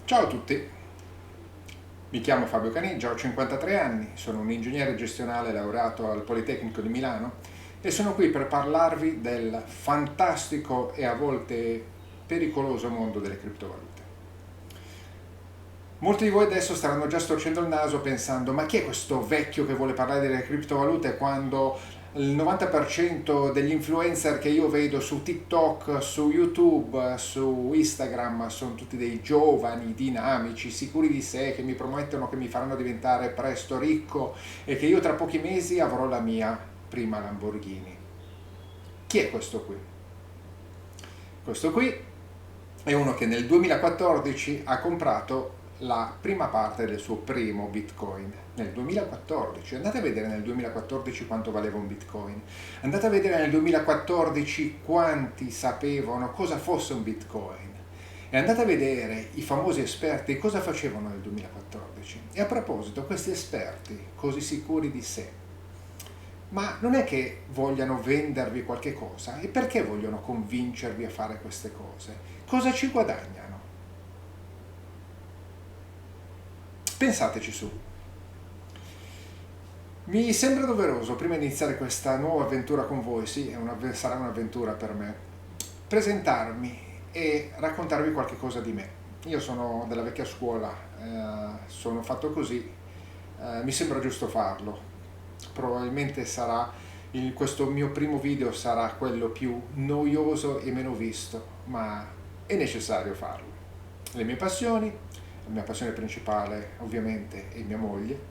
Ciao a tutti, mi chiamo Fabio Caniggia, ho 53 anni, sono un ingegnere gestionale laureato al Politecnico di Milano e sono qui per parlarvi del fantastico e a volte pericoloso mondo delle criptovalute. Molti di voi adesso staranno già storcendo il naso pensando: ma chi è questo vecchio che vuole parlare delle criptovalute quando il 90% degli influencer che io vedo su TikTok, su YouTube, su Instagram sono tutti dei giovani, dinamici, sicuri di sé, che mi promettono che mi faranno diventare presto ricco e che io tra pochi mesi avrò la mia prima Lamborghini. Chi è questo qui? Questo qui è uno che nel 2014 ha comprato la prima parte del suo primo Bitcoin. Nel 2014, andate a vedere nel 2014 quanto valeva un Bitcoin. Andate a vedere nel 2014 quanti sapevano cosa fosse un Bitcoin. E andate a vedere i famosi esperti cosa facevano nel 2014. E a proposito, questi esperti, così sicuri di sé, ma non è che vogliano vendervi qualche cosa, e perché vogliono convincervi a fare queste cose? Cosa ci guadagnano? Pensateci su. Mi sembra doveroso, prima di iniziare questa nuova avventura con voi, sì, sarà un'avventura per me, presentarmi e raccontarvi qualche cosa di me. Io sono della vecchia scuola, sono fatto così, mi sembra giusto farlo. Probabilmente questo mio primo video sarà quello più noioso e meno visto, ma è necessario farlo. Le mie passioni, la mia passione principale ovviamente è mia moglie,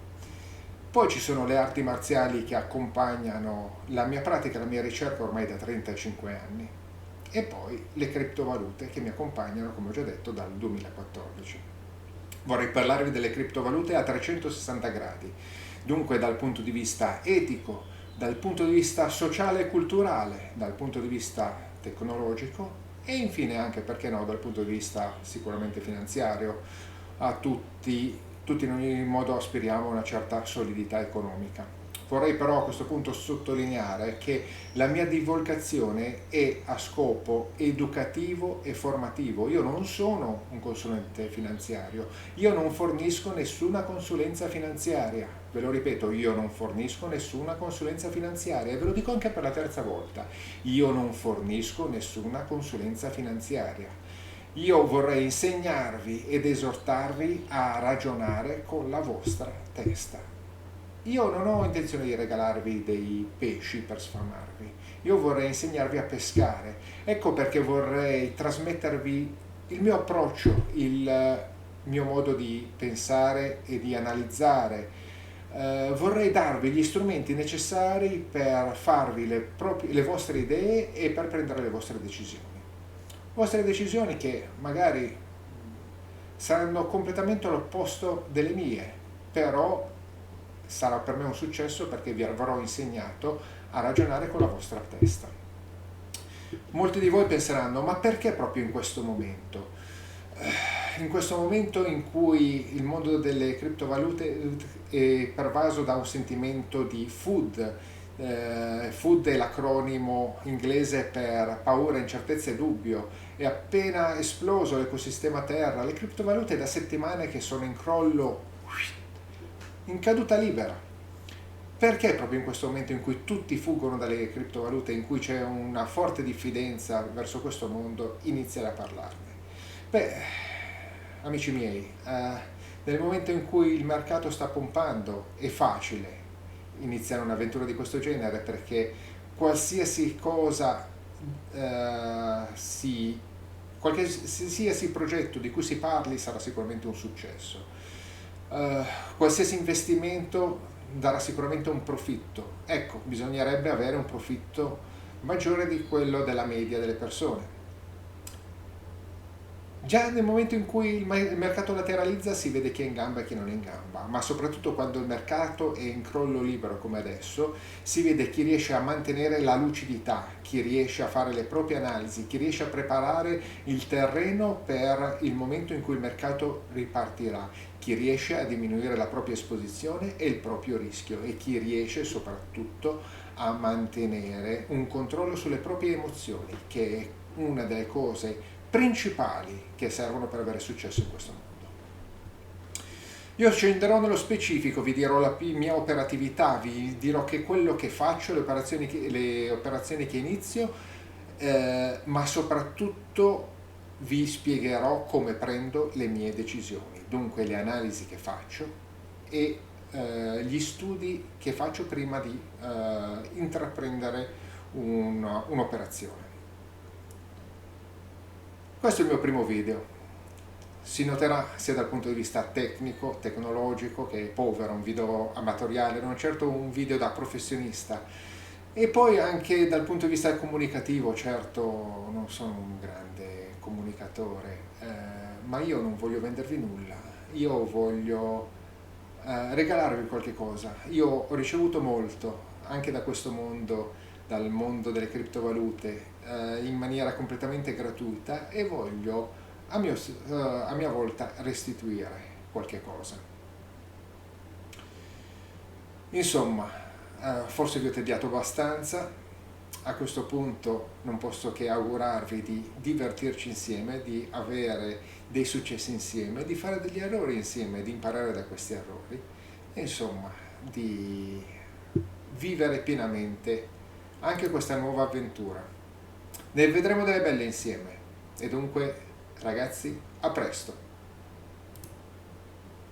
poi ci sono le arti marziali che accompagnano la mia pratica, la mia ricerca ormai da 35 anni, e poi le criptovalute che mi accompagnano, come ho già detto, dal 2014. Vorrei parlarvi delle criptovalute a 360 gradi, dunque dal punto di vista etico, dal punto di vista sociale e culturale, dal punto di vista tecnologico e infine anche, perché no, dal punto di vista sicuramente finanziario. Tutti in ogni modo aspiriamo a una certa solidità economica. Vorrei però a questo punto sottolineare che la mia divulgazione è a scopo educativo e formativo. Io non sono un consulente finanziario, io non fornisco nessuna consulenza finanziaria. Ve lo ripeto, io non fornisco nessuna consulenza finanziaria e ve lo dico anche per la terza volta. Io non fornisco nessuna consulenza finanziaria. Io vorrei insegnarvi ed esortarvi a ragionare con la vostra testa. Io non ho intenzione di regalarvi dei pesci per sfamarvi, io vorrei insegnarvi a pescare. Ecco perché vorrei trasmettervi il mio approccio, il mio modo di pensare e di analizzare. Vorrei darvi gli strumenti necessari per farvi le vostre idee e per prendere le vostre decisioni. Vostre decisioni che magari saranno completamente all'opposto delle mie, però sarà per me un successo perché vi avrò insegnato a ragionare con la vostra testa. Molti di voi penseranno: ma perché proprio in questo momento? In questo momento in cui il mondo delle criptovalute è pervaso da un sentimento di FUD. FUD è l'acronimo inglese per paura, incertezza e dubbio. È appena esploso l'ecosistema Terra, le criptovalute da settimane che sono in crollo, in caduta libera. Perché proprio in questo momento in cui tutti fuggono dalle criptovalute, in cui c'è una forte diffidenza verso questo mondo, iniziare a parlarne? Beh, amici miei, nel momento in cui il mercato sta pompando è facile iniziare un'avventura di questo genere, perché qualsiasi cosa qualsiasi progetto di cui si parli sarà sicuramente un successo. Qualsiasi investimento darà sicuramente un profitto. Ecco, bisognerebbe avere un profitto maggiore di quello della media delle persone. Già nel momento in cui il mercato lateralizza si vede chi è in gamba e chi non è in gamba, ma soprattutto quando il mercato è in crollo libero come adesso, si vede chi riesce a mantenere la lucidità, chi riesce a fare le proprie analisi, chi riesce a preparare il terreno per il momento in cui il mercato ripartirà, chi riesce a diminuire la propria esposizione e il proprio rischio e chi riesce soprattutto a mantenere un controllo sulle proprie emozioni, che è una delle cose principali che servono per avere successo in questo mondo. Io scenderò nello specifico, vi dirò la mia operatività, vi dirò che quello che faccio, le operazioni che inizio, ma soprattutto vi spiegherò come prendo le mie decisioni, dunque le analisi che faccio e gli studi che faccio prima di intraprendere un'operazione. Questo è il mio primo video. Si noterà sia dal punto di vista tecnico, tecnologico, che è povero, un video amatoriale, non certo un video da professionista. E poi anche dal punto di vista comunicativo, certo non sono un grande comunicatore, ma io non voglio vendervi nulla, io voglio regalarvi qualche cosa. Io ho ricevuto molto anche da questo mondo, dal mondo delle criptovalute, in maniera completamente gratuita e voglio a mia volta restituire qualche cosa. Insomma, forse vi ho tediato abbastanza. A questo punto non posso che augurarvi di divertirci insieme, di avere dei successi insieme, di fare degli errori insieme, di imparare da questi errori e insomma di vivere pienamente anche questa nuova avventura. Ne vedremo delle belle insieme e dunque ragazzi, a presto!